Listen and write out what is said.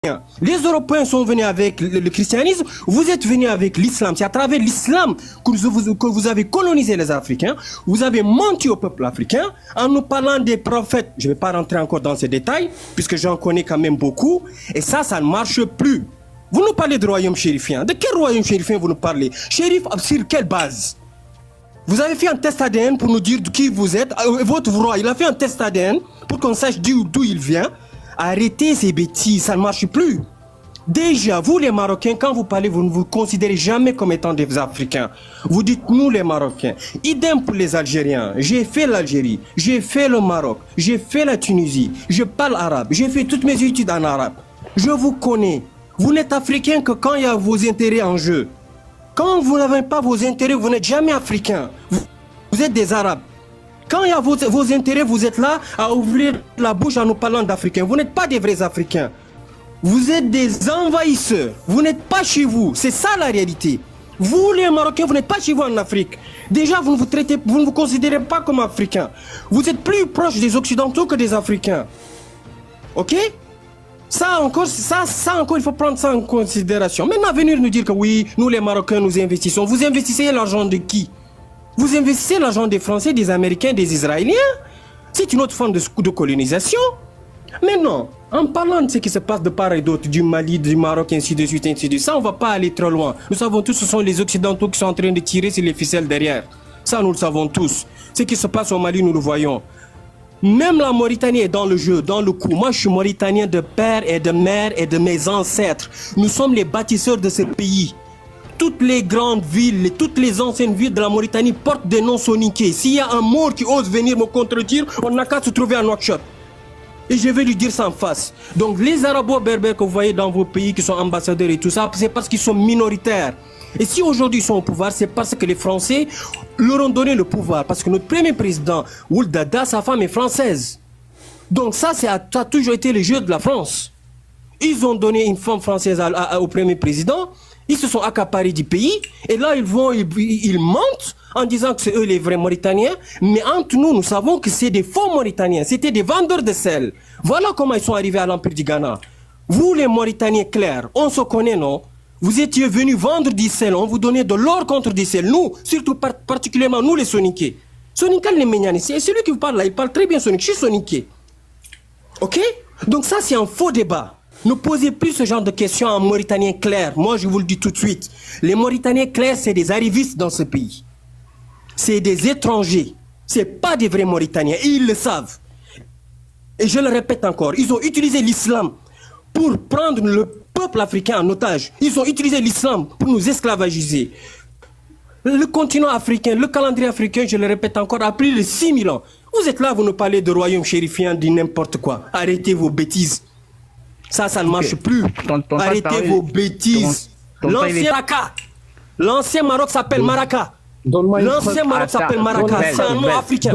Les Européens sont venus avec le christianisme, vous êtes venus avec l'islam. C'est à travers l'islam que vous avez colonisé les Africains. Vous avez menti au peuple africain en nous parlant des prophètes. Je ne vais pas rentrer encore dans ces détails, puisque j'en connais quand même beaucoup. Et ça ne marche plus. Vous nous parlez de royaume chérifien. De quel royaume chérifien vous nous parlez? Chérif, sur quelle base? Vous avez fait un test ADN pour nous dire qui vous êtes. Votre roi, il a fait un test ADN pour qu'on sache d'où il vient. Arrêtez ces bêtises, ça ne marche plus. Déjà, vous les Marocains, quand vous parlez, vous ne vous considérez jamais comme étant des Africains. Vous dites nous les Marocains. Idem pour les Algériens. J'ai fait l'Algérie, j'ai fait le Maroc, j'ai fait la Tunisie, je parle arabe, j'ai fait toutes mes études en arabe. Je vous connais. Vous n'êtes Africains que quand il y a vos intérêts en jeu. Quand vous n'avez pas vos intérêts, vous n'êtes jamais Africains. Vous êtes des Arabes. Quand il y a vos intérêts, vous êtes là à ouvrir la bouche en nous parlant d'Africains. Vous n'êtes pas des vrais Africains. Vous êtes des envahisseurs. Vous n'êtes pas chez vous. C'est ça la réalité. Vous, les Marocains, vous n'êtes pas chez vous en Afrique. Déjà, vous ne vous considérez pas comme Africains. Vous êtes plus proches des Occidentaux que des Africains. Ok? Ça encore, il faut prendre ça en considération. Maintenant, venir nous dire que oui, nous les Marocains, nous investissons. Vous investissez l'argent de qui? Vous investissez l'argent des Français, des Américains, des Israéliens. C'est une autre forme de colonisation. Mais non, en parlant de ce qui se passe de part et d'autre, du Mali, du Maroc, ainsi de suite, ça, on ne va pas aller trop loin. Nous savons tous que ce sont les Occidentaux qui sont en train de tirer sur les ficelles derrière. Ça, nous le savons tous. Ce qui se passe au Mali, nous le voyons. Même la Mauritanie est dans le jeu, dans le coup. Moi, je suis Mauritanien de père et de mère et de mes ancêtres. Nous sommes les bâtisseurs de ce pays. Toutes les grandes villes, toutes les anciennes villes de la Mauritanie portent des noms soninké. S'il y a un Maure qui ose venir me contredire, on n'a qu'à se trouver à Nouakchott. Et je vais lui dire ça en face. Donc les Arabo-Berbères que vous voyez dans vos pays qui sont ambassadeurs et tout ça, c'est parce qu'ils sont minoritaires. Et si aujourd'hui ils sont au pouvoir, c'est parce que les Français leur ont donné le pouvoir. Parce que notre premier président, Ould Daddah, sa femme est française. Donc ça a toujours été le jeu de la France. Ils ont donné une femme française au premier président. Ils se sont accaparés du pays. Et là, ils mentent en disant que c'est eux les vrais Mauritaniens. Mais entre nous, nous savons que c'est des faux Mauritaniens. C'était des vendeurs de sel. Voilà comment ils sont arrivés à l'Empire du Ghana. Vous, les Mauritaniens clairs, on se connaît, non? Vous étiez venus vendre du sel. On vous donnait de l'or contre du sel. Nous, surtout particulièrement nous, les Soninké. Soninké, les Ménianis, c'est celui qui vous parle là. Il parle très bien Soninké. Je suis Soninké. Ok? Donc ça, c'est un faux débat. Ne posez plus ce genre de questions en Mauritanien clair. Moi, je vous le dis tout de suite. Les Mauritaniens clairs, c'est des arrivistes dans ce pays. C'est des étrangers. Ce n'est pas des vrais Mauritaniens. Et ils le savent. Et je le répète encore. Ils ont utilisé l'islam pour prendre le peuple africain en otage. Ils ont utilisé l'islam pour nous esclavagiser. Le continent africain, le calendrier africain, je le répète encore, a plus de 6000 ans. Vous êtes là, vous nous parlez de royaume chérifien, de n'importe quoi. Arrêtez vos bêtises. Ça ne marche plus. Arrêtez vos bêtises. L'ancien Maroc s'appelle Maraka. L'ancien Maroc s'appelle Maraka. C'est un nom africain.